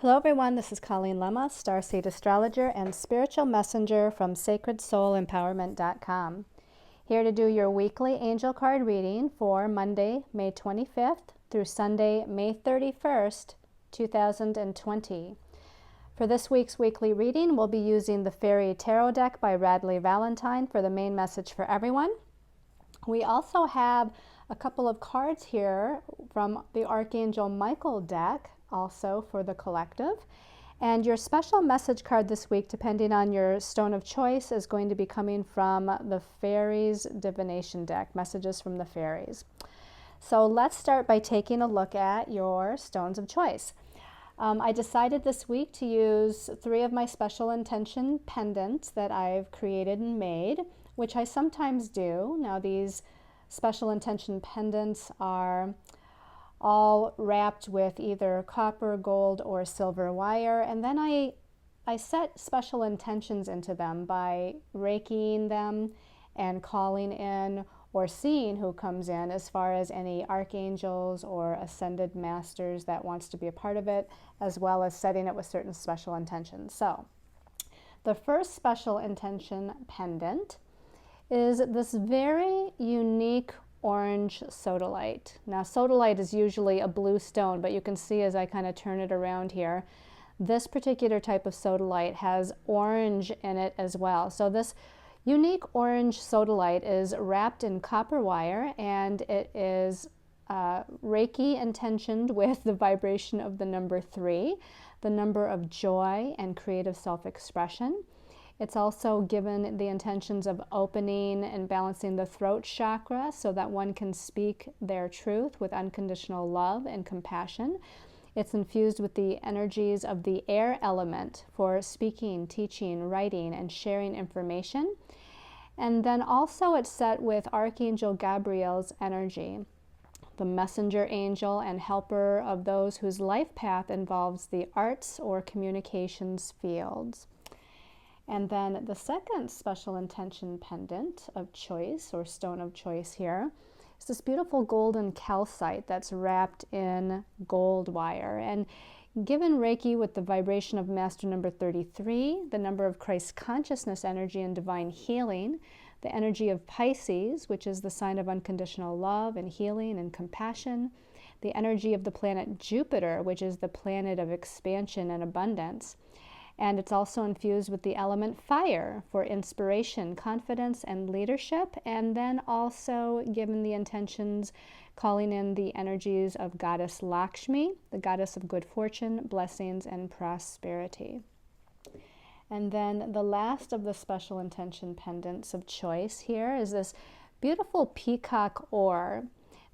Hello everyone, this is Colleen Lemma, Starseed Astrologer and Spiritual Messenger from SacredSoulEmpowerment.com. Here to do your weekly angel card reading for Monday, May 25th through Sunday, May 31st, 2020. For this week's weekly reading, we'll be using the Fairy Tarot deck by Radley Valentine for the main message for everyone. We also have a couple of cards here from the Archangel Michael deck, also for the collective. And your special message card this week, depending on your stone of choice, is going to be coming from the Fairies Divination deck, Messages from the Fairies. So let's start by taking a look at your stones of choice. I decided this week to use 3 of my special intention pendants that I've created and made, which I sometimes do. Now these special intention pendants are all wrapped with either copper, gold, or silver wire, and then I set special intentions into them by Reikiing them and calling in or seeing who comes in as far as any archangels or ascended masters that wants to be a part of it, as well as setting it with certain special intentions. So the first special intention pendant is this very unique orange sodalite. Now sodalite is usually a blue stone, but you can see as I kind of turn it around here, this particular type of sodalite has orange in it as well. So this unique orange sodalite is wrapped in copper wire, and it is Reiki intentioned with the vibration of the number 3, the number of joy and creative self-expression. It's also given the intentions of opening and balancing the throat chakra so that one can speak their truth with unconditional love and compassion. It's infused with the energies of the air element for speaking, teaching, writing, and sharing information. And then also it's set with Archangel Gabriel's energy, the messenger angel and helper of those whose life path involves the arts or communications fields. And then the second special intention pendant of choice, or stone of choice here, is this beautiful golden calcite that's wrapped in gold wire. And given Reiki with the vibration of Master number 33, the number of Christ consciousness energy and divine healing, the energy of Pisces, which is the sign of unconditional love and healing and compassion, the energy of the planet Jupiter, which is the planet of expansion and abundance. And it's also infused with the element fire for inspiration, confidence, and leadership. And then also given the intentions, calling in the energies of Goddess Lakshmi, the goddess of good fortune, blessings, and prosperity. And then the last of the special intention pendants of choice here is this beautiful peacock ore.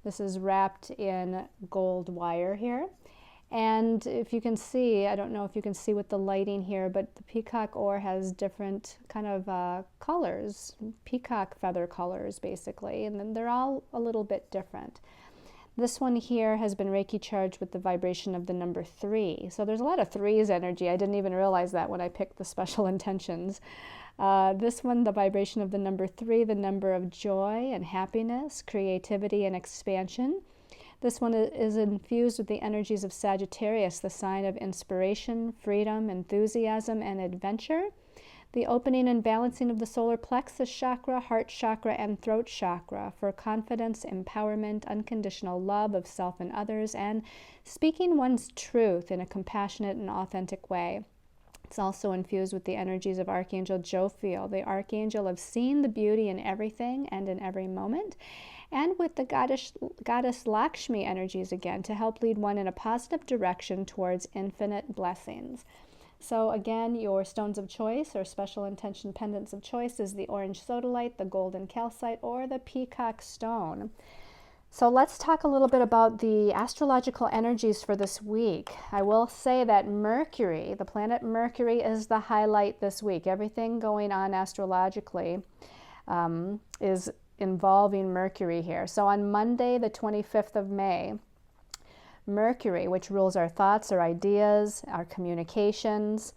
This is wrapped in gold wire here. And if you can see, I don't know if you can see with the lighting here, but the peacock ore has different kind of colors, peacock feather colors basically, and then they're all a little bit different. This one here has been Reiki charged with the vibration of the number 3. So there's a lot of 3's energy. I didn't even realize that when I picked the special intentions. This one, the vibration of the number 3, the number of joy and happiness, creativity and expansion. This one is infused with the energies of Sagittarius, the sign of inspiration, freedom, enthusiasm, and adventure. The opening and balancing of the solar plexus chakra, heart chakra, and throat chakra for confidence, empowerment, unconditional love of self and others, and speaking one's truth in a compassionate and authentic way. It's also infused with the energies of Archangel Jophiel, the archangel of seeing the beauty in everything and in every moment, and with the goddess Lakshmi energies again to help lead one in a positive direction towards infinite blessings. So again, your stones of choice or special intention pendants of choice is the orange sodalite, the golden calcite, or the peacock stone. So let's talk a little bit about the astrological energies for this week. I will say that Mercury, the planet Mercury, is the highlight this week. Everything going on astrologically is involving Mercury here. So on Monday, the 25th of May, Mercury, which rules our thoughts, our ideas, our communications,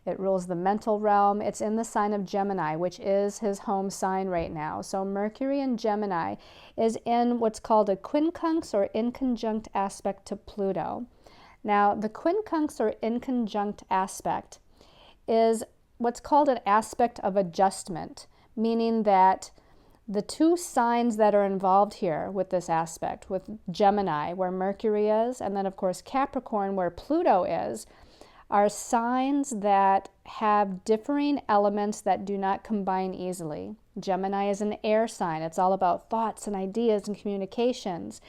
it rules the mental realm. It's in the sign of Gemini, which is his home sign right now. So Mercury in Gemini is in what's called a quincunx or inconjunct aspect to Pluto. Now, the quincunx or inconjunct aspect is what's called an aspect of adjustment, meaning that the two signs that are involved here with this aspect, with Gemini, where Mercury is, and then of course Capricorn, where Pluto is, are signs that have differing elements that do not combine easily. Gemini is an air sign. It's all about thoughts and ideas and communications.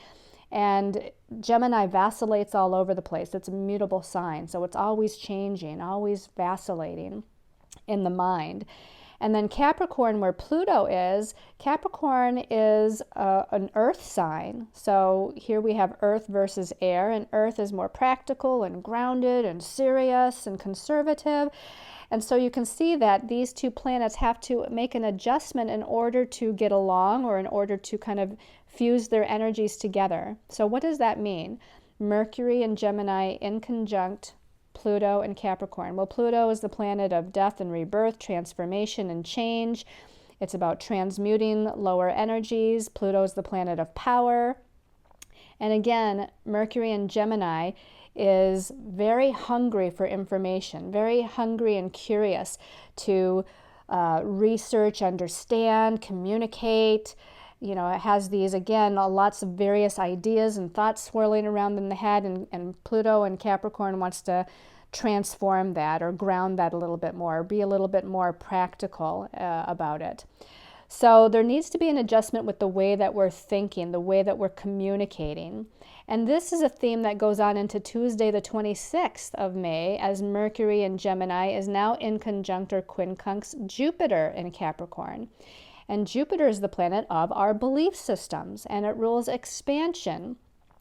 And Gemini vacillates all over the place. It's a mutable sign, so it's always changing, always vacillating in the mind. And then Capricorn, where Pluto is, Capricorn is an earth sign. So here we have earth versus air, and earth is more practical and grounded and serious and conservative. And so you can see that these two planets have to make an adjustment in order to get along, or in order to kind of fuse their energies together. So what does that mean? Mercury and Gemini in conjunct Pluto and Capricorn. Well, Pluto is the planet of death and rebirth, transformation and change. It's about transmuting lower energies. Pluto is the planet of power. And again, Mercury in Gemini is very hungry for information, very hungry and curious to research, understand, communicate. You know, it has these, again, lots of various ideas and thoughts swirling around in the head, and Pluto and Capricorn wants to transform that or ground that a little bit more, be a little bit more practical about it. So there needs to be an adjustment with the way that we're thinking, the way that we're communicating. And this is a theme that goes on into Tuesday, the 26th of May, as Mercury in Gemini is now in conjunct or quincunx Jupiter in Capricorn. And Jupiter is the planet of our belief systems, and it rules expansion.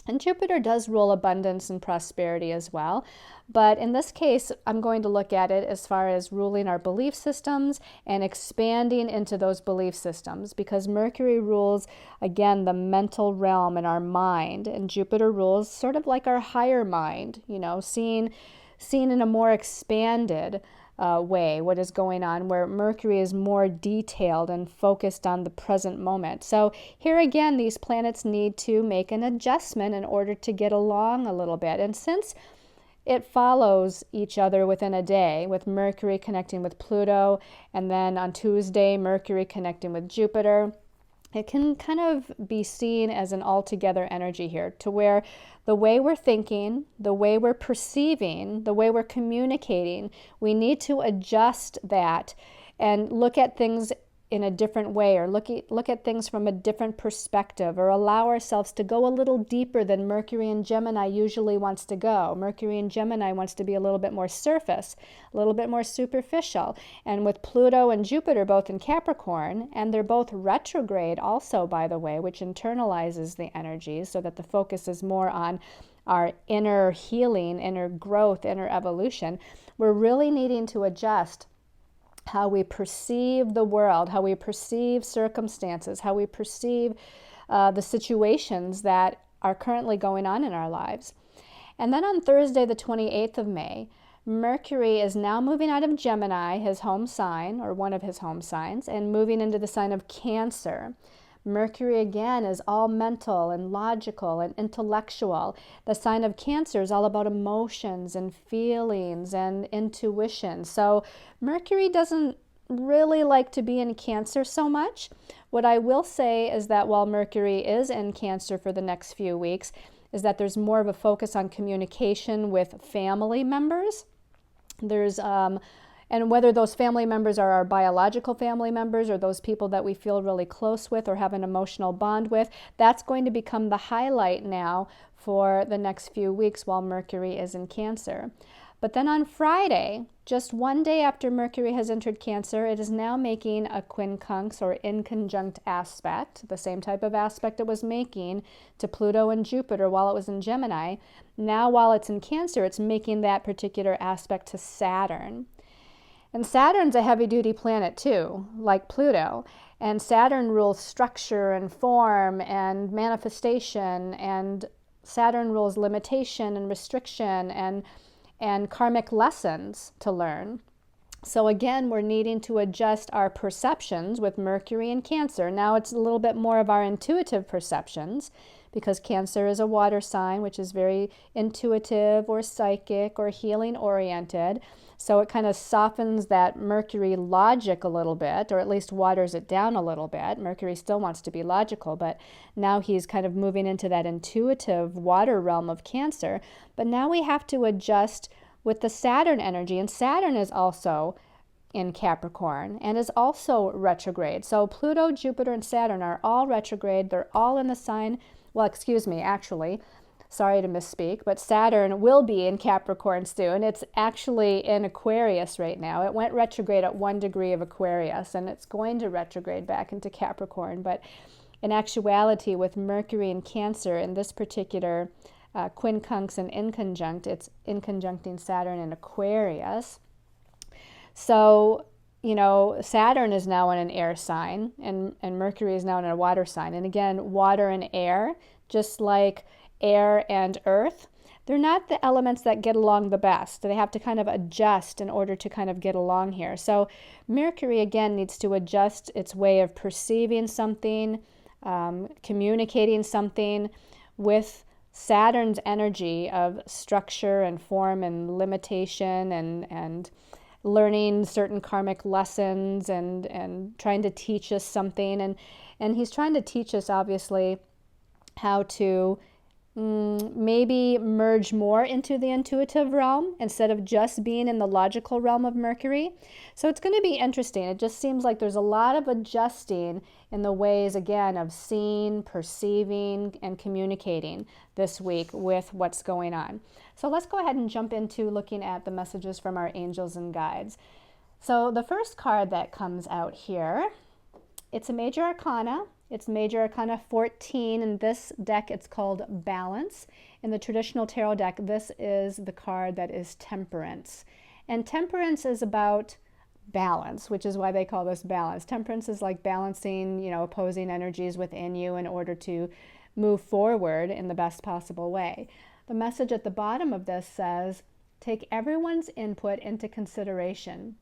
And Jupiter does rule abundance and prosperity as well. But in this case, I'm going to look at it as far as ruling our belief systems and expanding into those belief systems, because Mercury rules, again, the mental realm and our mind, and Jupiter rules sort of like our higher mind, you know, seeing in a more expanded way what is going on, where Mercury is more detailed and focused on the present moment. So here again, these planets need to make an adjustment in order to get along a little bit. And since it follows each other within a day, with Mercury connecting with Pluto, and then on Tuesday, Mercury connecting with Jupiter, it can kind of be seen as an altogether energy here, to where the way we're thinking, the way we're perceiving, the way we're communicating, we need to adjust that and look at things in a different way, or look at things from a different perspective, or allow ourselves to go a little deeper than Mercury and Gemini usually wants to go. Mercury and Gemini wants to be a little bit more surface, a little bit more superficial. And with Pluto and Jupiter both in Capricorn, and they're both retrograde also, by the way, which internalizes the energies so that the focus is more on our inner healing, inner growth, inner evolution, we're really needing to adjust how we perceive the world, how we perceive circumstances, how we perceive the situations that are currently going on in our lives. And then on Thursday, the 28th of May, Mercury is now moving out of Gemini, his home sign, or one of his home signs, and moving into the sign of Cancer. Mercury again is all mental and logical and intellectual. The sign of Cancer is all about emotions and feelings and intuition. So Mercury doesn't really like to be in Cancer so much. What I will say is that while Mercury is in Cancer for the next few weeks, is that there's more of a focus on communication with family members. There's and whether those family members are our biological family members, or those people that we feel really close with or have an emotional bond with, that's going to become the highlight now for the next few weeks while Mercury is in Cancer. But then on Friday, just one day after Mercury has entered Cancer, it is now making a quincunx or inconjunct aspect, the same type of aspect it was making to Pluto and Jupiter while it was in Gemini. Now while it's in Cancer, it's making that particular aspect to Saturn. And Saturn's a heavy-duty planet too, like Pluto. And Saturn rules structure and form and manifestation, and Saturn rules limitation and restriction and karmic lessons to learn. So again, we're needing to adjust our perceptions with Mercury and Cancer. Now it's a little bit more of our intuitive perceptions, because Cancer is a water sign, which is very intuitive or psychic or healing oriented. So it kind of softens that Mercury logic a little bit, or at least waters it down a little bit. Mercury still wants to be logical, but now he's kind of moving into that intuitive water realm of Cancer. But now we have to adjust with the Saturn energy, and Saturn is also in Capricorn and is also retrograde. So Pluto, Jupiter, and Saturn are all retrograde. They're all in the sign, well, excuse me, actually, sorry to misspeak, but Saturn will be in Capricorn soon. It's actually in Aquarius right now. It went retrograde at 1 degree of Aquarius, and it's going to retrograde back into Capricorn. But in actuality, with Mercury and Cancer in this particular quincunx and inconjunct, it's inconjuncting Saturn in Aquarius. So, you know, Saturn is now in an air sign, and Mercury is now in a water sign. And again, water and air, just like air and earth, they're not the elements that get along the best. They have to kind of adjust in order to kind of get along here. So Mercury, again, needs to adjust its way of perceiving something, communicating something with Saturn's energy of structure and form and limitation and learning certain karmic lessons and trying to teach us something. And he's trying to teach us, obviously, how to maybe merge more into the intuitive realm instead of just being in the logical realm of Mercury. So it's going to be interesting. It just seems like there's a lot of adjusting in the ways, again, of seeing, perceiving, and communicating this week with what's going on. So let's go ahead and jump into looking at the messages from our angels and guides. So the first card that comes out here, it's a major arcana. It's Major Arcana 14. In this deck, it's called Balance. In the traditional tarot deck, this is the card that is Temperance. And Temperance is about balance, which is why they call this Balance. Temperance is like balancing, you know, opposing energies within you in order to move forward in the best possible way. The message at the bottom of this says, take everyone's input into consideration.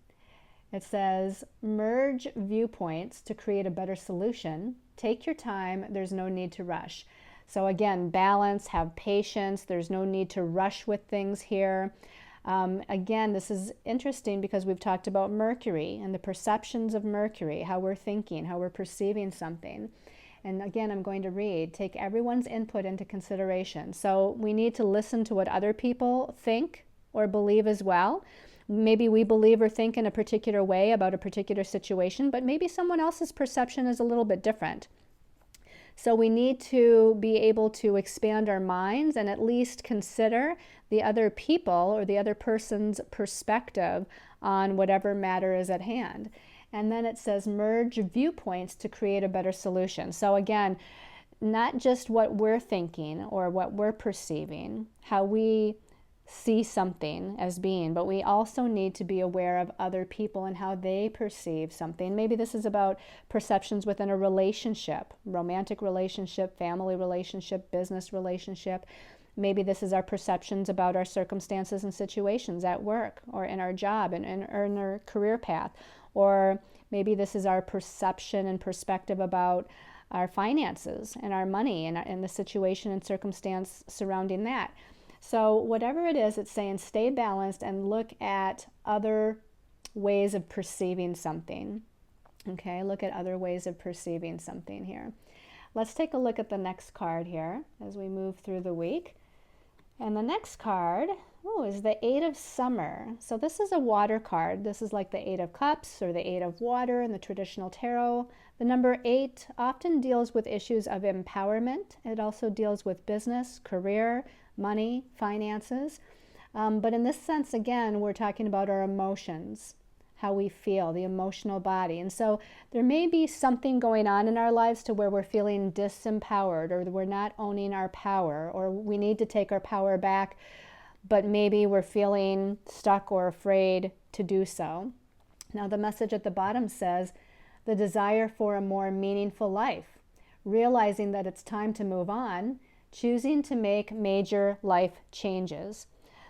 It says, merge viewpoints to create a better solution. Take your time. There's no need to rush. So again, balance, have patience. There's no need to rush with things here. Again, this is interesting because we've talked about Mercury and the perceptions of Mercury, how we're thinking, how we're perceiving something. And again, I'm going to read, take everyone's input into consideration. So we need to listen to what other people think or believe as well. Maybe we believe or think in a particular way about a particular situation, but maybe someone else's perception is a little bit different. So we need to be able to expand our minds and at least consider the other people or the other person's perspective on whatever matter is at hand. And then it says merge viewpoints to create a better solution. So again, not just what we're thinking or what we're perceiving, how we see something as being, but we also need to be aware of other people and how they perceive something. Maybe this is about perceptions within a relationship, romantic relationship, family relationship, business relationship. Maybe this is our perceptions about our circumstances and situations at work or in our job and in our career path. Or maybe this is our perception and perspective about our finances and our money and the situation and circumstance surrounding that. So whatever it is, it's saying stay balanced and look at other ways of perceiving something. Okay, look at other ways of perceiving something here. Let's take a look at the next card here as we move through the week. And the next card, is the Eight of Summer. So this is a water card. This is like the Eight of Cups or the Eight of Water in the traditional tarot. The number 8 often deals with issues of empowerment. It also deals with business, career, money, finances. But in this sense, again, we're talking about our emotions, how we feel, the emotional body. And so there may be something going on in our lives to where we're feeling disempowered or we're not owning our power or we need to take our power back, but maybe we're feeling stuck or afraid to do so. Now the message at the bottom says, the desire for a more meaningful life, realizing that it's time to move on, choosing to make major life changes.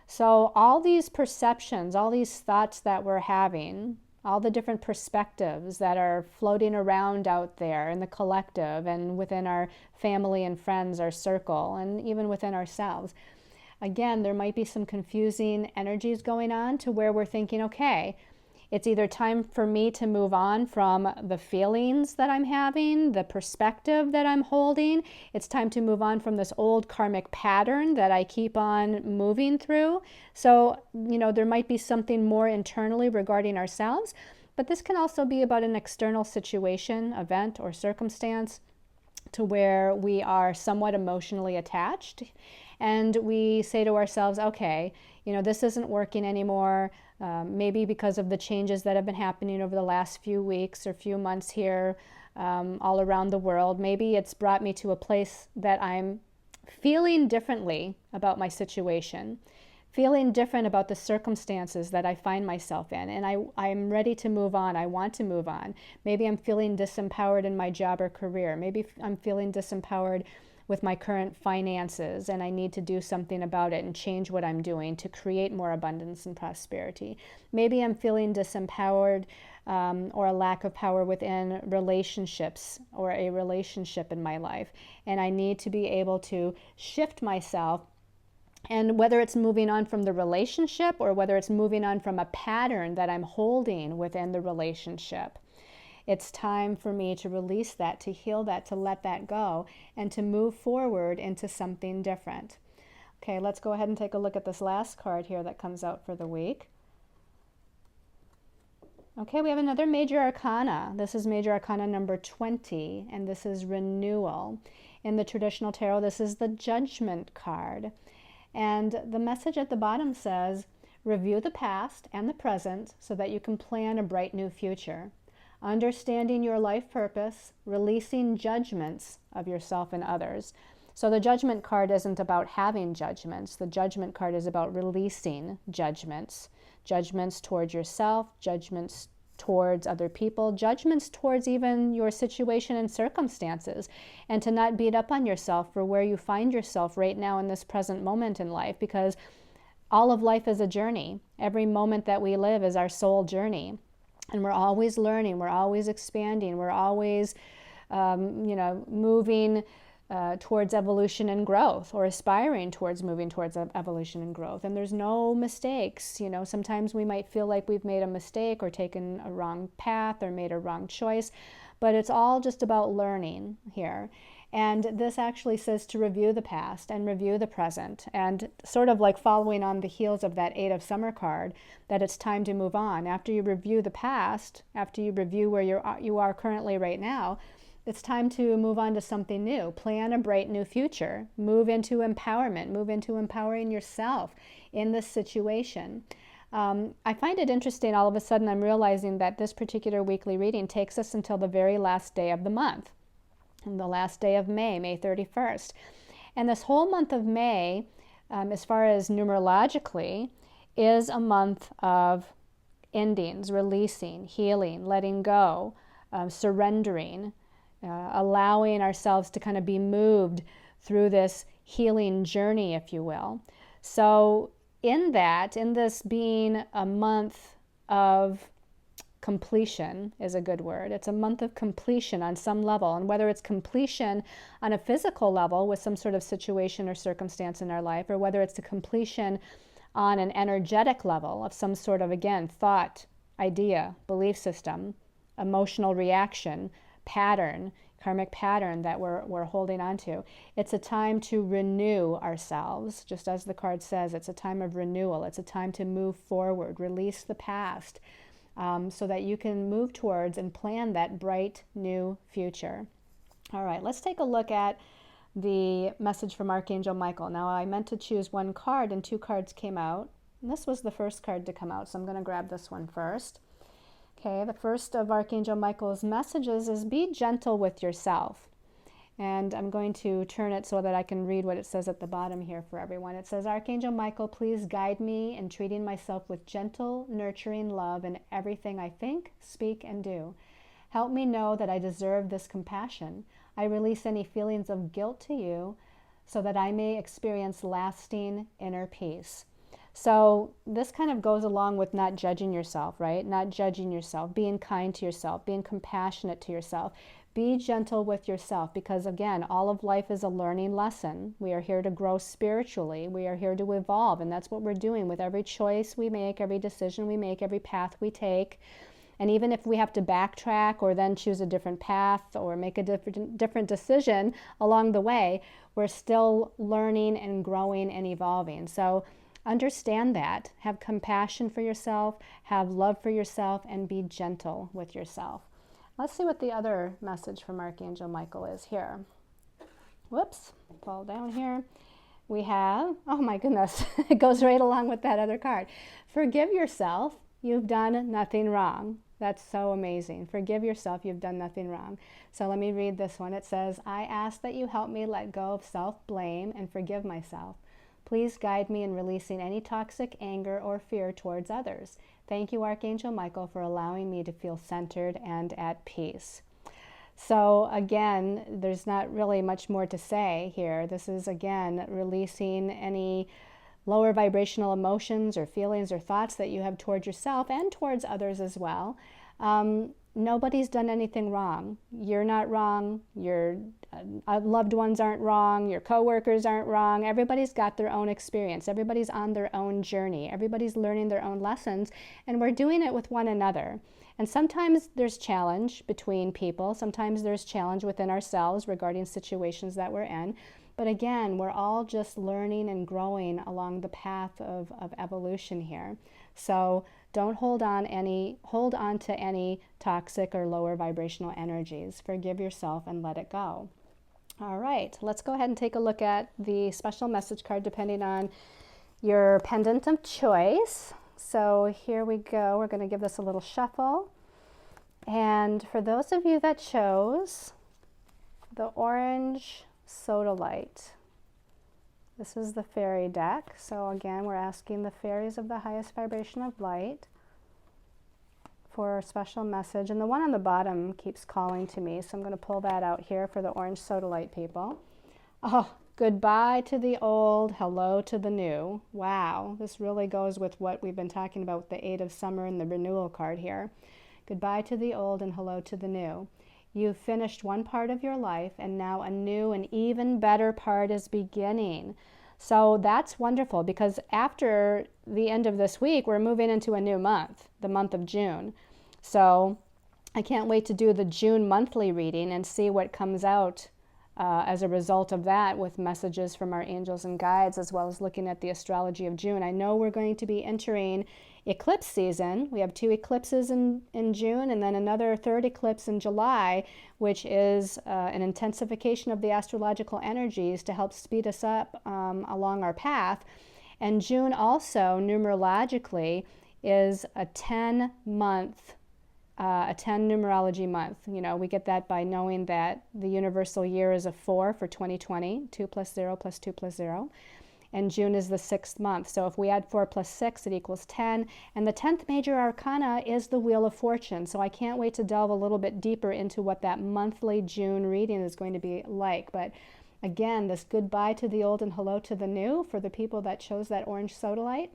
So all these perceptions, all these thoughts that we're having all the different perspectives that are floating around out there in the collective and within our family and friends, our circle, and even within ourselves. Again, there might be some confusing energies going on to where we're thinking, okay, it's either time for me to move on from the feelings that I'm having, the perspective that I'm holding. It's time to move on from this old karmic pattern that I keep on moving through. So, there might be something more internally regarding ourselves, but this can also be about an external situation, event, or circumstance to where we are somewhat emotionally attached. And we say to ourselves, okay, this isn't working anymore. Maybe because of the changes that have been happening over the last few weeks or few months here all around the world. Maybe it's brought me to a place that I'm feeling differently about my situation, feeling different about the circumstances that I find myself in, and I'm ready to move on. I want to move on. Maybe I'm feeling disempowered in my job or career. Maybe I'm feeling disempowered with my current finances, and I need to do something about it and change what I'm doing to create more abundance and prosperity. Maybe I'm feeling disempowered or a lack of power within relationships or a relationship in my life, and I need to be able to shift myself. And whether it's moving on from the relationship or whether it's moving on from a pattern that I'm holding within the relationship, it's time for me to release that, to heal that, to let that go, and to move forward into something different. Okay, let's go ahead and take a look at this last card here that comes out for the week. Okay, we have another major arcana. This is major arcana number 20, and this is renewal. In the traditional tarot, this is the Judgment card. And the message at the bottom says, review the past and the present so that you can plan a bright new future. Understanding your life purpose, releasing judgments of yourself and others. So the Judgment card isn't about having judgments. The Judgment card is about releasing judgments. Judgments towards yourself, judgments towards other people, judgments towards even your situation and circumstances, and to not beat up on yourself for where you find yourself right now in this present moment in life, because all of life is a journey. Every moment that we live is our soul journey. And we're always learning, we're always expanding, we're always, moving towards evolution and growth, or aspiring towards moving towards evolution and growth. And there's no mistakes. Sometimes we might feel like we've made a mistake or taken a wrong path or made a wrong choice, but it's all just about learning here. And this actually says to review the past and review the present, and sort of like following on the heels of that 8 of Summer card, that it's time to move on. After you review the past, after you review where you are currently right now, it's time to move on to something new. Plan a bright new future. Move into empowerment. Move into empowering yourself in this situation. I find it interesting, all of a sudden I'm realizing that this particular weekly reading takes us until the very last day of the month. And the last day of May, May 31st. And this whole month of May, as far as numerologically, is a month of endings, releasing, healing, letting go, surrendering, allowing ourselves to kind of be moved through this healing journey, if you will. So in this being a month of completion is a good word. It's a month of completion on some level, and whether it's completion on a physical level with some sort of situation or circumstance in our life, or whether it's a completion on an energetic level of some sort of, again, thought, idea, belief system, emotional reaction, pattern, karmic pattern that we're holding on to. It's a time to renew ourselves, just as the card says. It's a time of renewal. It's a time to move forward, release the past, so that you can move towards and plan that bright new future. All right, let's take a look at the message from Archangel Michael. Now, I meant to choose one card and 2 cards came out. And this was the first card to come out, so I'm going to grab this one first. Okay, the first of Archangel Michael's messages is be gentle with yourself. And I'm going to turn it so that I can read what it says at the bottom here for everyone. It says, Archangel Michael, please guide me in treating myself with gentle, nurturing love in everything I think, speak, and do. Help me know that I deserve this compassion. I release any feelings of guilt to you so that I may experience lasting inner peace. So this kind of goes along with not judging yourself, right? Not judging yourself, being kind to yourself, being compassionate to yourself. Be gentle with yourself, because again, all of life is a learning lesson. We are here to grow spiritually. We are here to evolve, and that's what we're doing with every choice we make, every decision we make, every path we take. And even if we have to backtrack or then choose a different path or make a different decision along the way, we're still learning and growing and evolving. So understand that. Have compassion for yourself, have love for yourself, and be gentle with yourself. Let's see what the other message from Archangel Michael is here. Whoops, fall down here. We have, oh my goodness, it goes right along with that other card. Forgive yourself, you've done nothing wrong. That's so amazing. Forgive yourself, you've done nothing wrong. So let me read this one. It says, I ask that you help me let go of self-blame and forgive myself. Please guide me in releasing any toxic anger or fear towards others. Thank you, Archangel Michael, for allowing me to feel centered and at peace. So again, there's not really much more to say here. This is, again, releasing any lower vibrational emotions or feelings or thoughts that you have towards yourself and towards others as well. Nobody's done anything wrong. You're not wrong. Your loved ones aren't wrong. Your coworkers aren't wrong. Everybody's got their own experience. Everybody's on their own journey. Everybody's learning their own lessons, and we're doing it with one another. And sometimes there's challenge between people. Sometimes there's challenge within ourselves regarding situations that we're in. But again, we're all just learning and growing along the path of evolution here. So don't hold on to any toxic or lower vibrational energies. Forgive yourself and let it go. All right, let's go ahead and take a look at the special message card depending on your pendant of choice. So here we go. We're going to give this a little shuffle. And for those of you that chose the orange sodalite, this is the fairy deck. So again, we're asking the fairies of the highest vibration of light for a special message. And the one on the bottom keeps calling to me, so I'm going to pull that out here for the orange sodalite people. Oh, goodbye to the old, hello to the new. Wow, this really goes with what we've been talking about with the Eight of Summer and the renewal card here. Goodbye to the old and hello to the new. You've finished one part of your life, and now a new and even better part is beginning. So that's wonderful, because after the end of this week, we're moving into a new month, the month of June. So I can't wait to do the June monthly reading and see what comes out as a result of that, with messages from our angels and guides, as well as looking at the astrology of June. I know we're going to be entering eclipse season. We have 2 eclipses in June, and then another 3rd eclipse in July, which is an intensification of the astrological energies to help speed us up along our path. And June also, numerologically, is a 10-month a 10 numerology month. You know, we get that by knowing that the universal year is a 4 for 2020, 2 plus 0 plus 2 plus 0. And June is the 6th month. So if we add 4 plus 6, it equals 10. And the 10th major arcana is the Wheel of Fortune. So I can't wait to delve a little bit deeper into what that monthly June reading is going to be like. But again, this goodbye to the old and hello to the new for the people that chose that orange sodalite.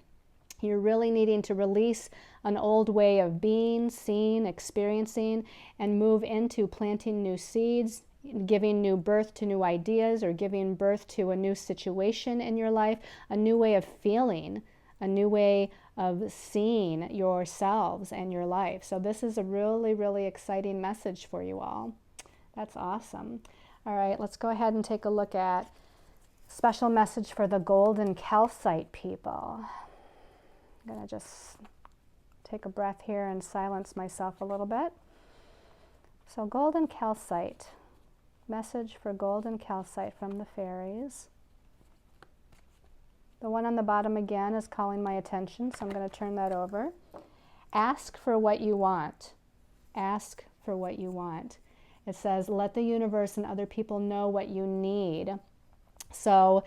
You're really needing to release an old way of being, seeing, experiencing, and move into planting new seeds, giving new birth to new ideas, or giving birth to a new situation in your life, a new way of feeling, a new way of seeing yourselves and your life. So this is a really, really exciting message for you all. That's awesome. All right, let's go ahead and take a look at special message for the golden calcite people. I'm going to just take a breath here and silence myself a little bit. So golden calcite, message for golden calcite from the fairies. The one on the bottom again is calling my attention, so I'm going to turn that over. Ask for what you want. Ask for what you want. It says, let the universe and other people know what you need. So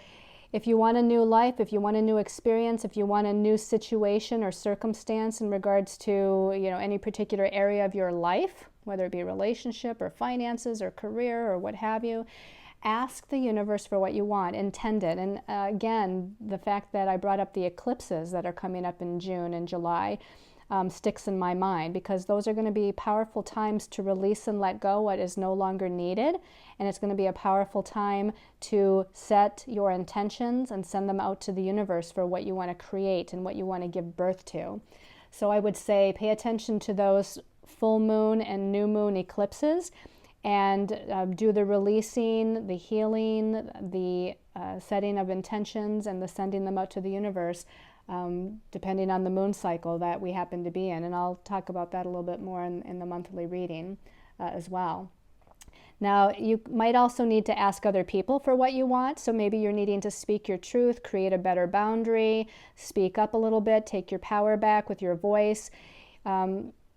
if you want a new life, if you want a new experience, if you want a new situation or circumstance in regards to, you know, any particular area of your life, whether it be relationship or finances or career or what have you, ask the universe for what you want, intend it. And again, the fact that I brought up the eclipses that are coming up in June and July sticks in my mind, because those are going to be powerful times to release and let go what is no longer needed. And it's going to be a powerful time to set your intentions and send them out to the universe for what you want to create and what you want to give birth to. So I would say pay attention to those full moon and new moon eclipses, and do the releasing, the healing, the setting of intentions, and the sending them out to the universe, depending on the moon cycle that we happen to be in. And I'll talk about that a little bit more in the monthly reading as well. Now, you might also need to ask other people for what you want. So maybe you're needing to speak your truth, create a better boundary, speak up a little bit, take your power back with your voice.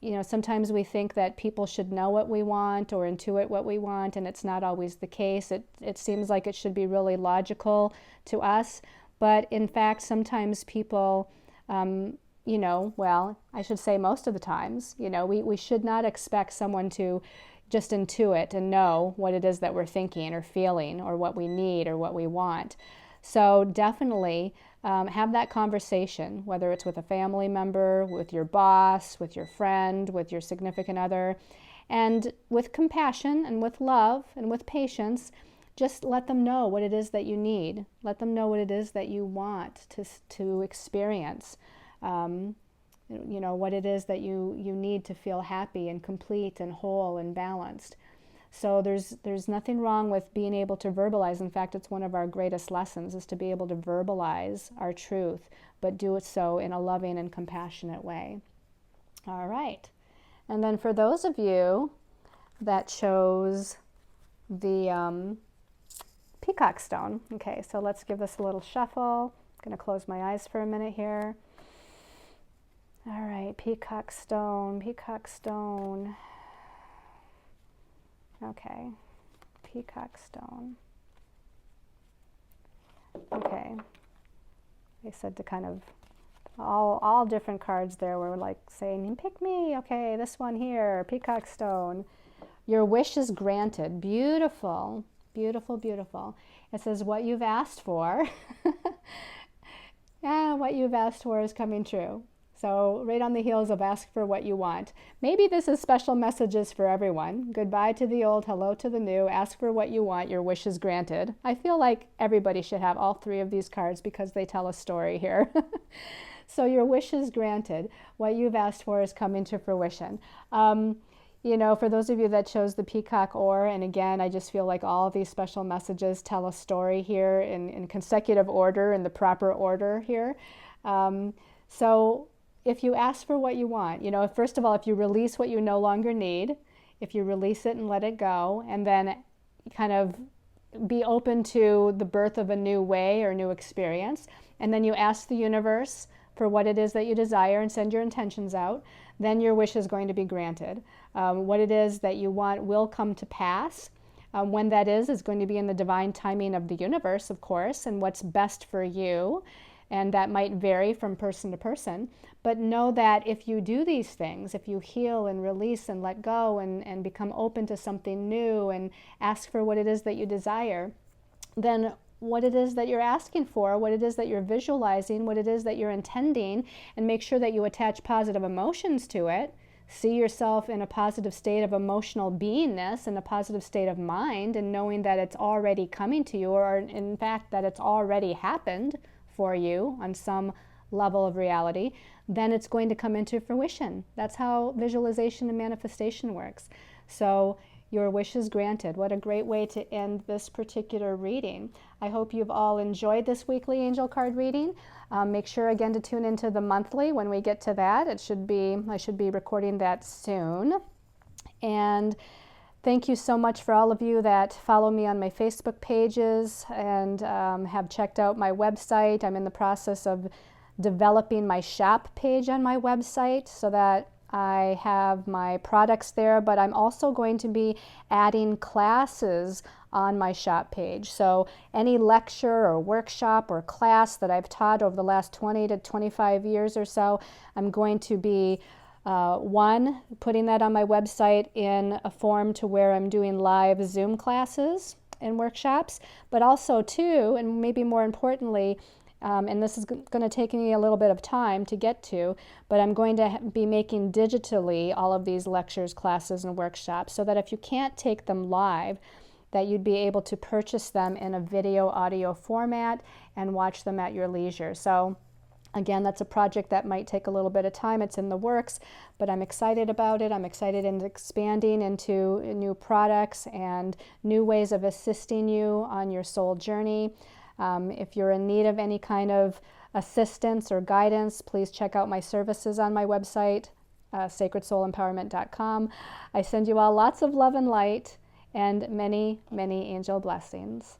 You know, sometimes we think that people should know what we want or intuit what we want, and it's not always the case. It seems like it should be really logical to us, but in fact, sometimes people, you know, well, I should say most of the times, you know, we should not expect someone to just intuit and know what it is that we're thinking or feeling or what we need or what we want. So definitely have that conversation, whether it's with a family member, with your boss, with your friend, with your significant other, and with compassion and with love and with patience. Just let them know what it is that you need. Let them know what it is that you want to experience. You know, what it is that you need to feel happy and complete and whole and balanced. So there's nothing wrong with being able to verbalize. In fact, it's one of our greatest lessons, is to be able to verbalize our truth, but do it so in a loving and compassionate way. All right. And then for those of you that chose the peacock stone, okay, so let's give this a little shuffle. I'm going to close my eyes for a minute here. All right, peacock stone, peacock stone. Okay, peacock stone. Okay, they said to kind of, all different cards there were like saying, pick me, okay, this one here, peacock stone. Your wish is granted. Beautiful, beautiful, beautiful. It says what you've asked for. Yeah, what you've asked for is coming true. So right on the heels of ask for what you want. Maybe this is special messages for everyone. Goodbye to the old, hello to the new, ask for what you want, your wish is granted. I feel like everybody should have all three of these cards because they tell a story here. So your wish is granted. What you've asked for is coming to fruition. You know, for those of you that chose the peacock oar, and again, I just feel like all of these special messages tell a story here in consecutive order, in the proper order here. So if you ask for what you want, you know, first of all, if you release what you no longer need, if you release it and let it go, and then kind of be open to the birth of a new way or new experience, and then you ask the universe for what it is that you desire and send your intentions out, then your wish is going to be granted. What it is that you want will come to pass. When that is going to be in the divine timing of the universe, of course, and what's best for you. And that might vary from person to person. But know that if you do these things, if you heal and release and let go and become open to something new and ask for what it is that you desire, then what it is that you're asking for, what it is that you're visualizing, what it is that you're intending, and make sure that you attach positive emotions to it. See yourself in a positive state of emotional beingness and a positive state of mind, and knowing that it's already coming to you, or in fact that it's already happened for you on some level of reality, then it's going to come into fruition. That's how visualization and manifestation works. So your wish is granted. What a great way to end this particular reading. I hope you've all enjoyed this weekly angel card reading. Make sure again to tune into the monthly when we get to that. I should be recording that soon. And thank you so much for all of you that follow me on my Facebook pages and have checked out my website. I'm in the process of developing my shop page on my website so that I have my products there, but I'm also going to be adding classes on my shop page. So any lecture or workshop or class that I've taught over the last 20 to 25 years or so, I'm going to be putting that on my website in a form to where I'm doing live Zoom classes, and workshops, but also too, and maybe more importantly, and this is going to take me a little bit of time to get to, but I'm going to be making digitally all of these lectures, classes, and workshops so that if you can't take them live, that you'd be able to purchase them in a video audio format and watch them at your leisure. So again, that's a project that might take a little bit of time. It's in the works, but I'm excited about it. I'm excited in expanding into new products and new ways of assisting you on your soul journey. If you're in need of any kind of assistance or guidance, please check out my services on my website, sacredsoulempowerment.com. I send you all lots of love and light and many, many angel blessings.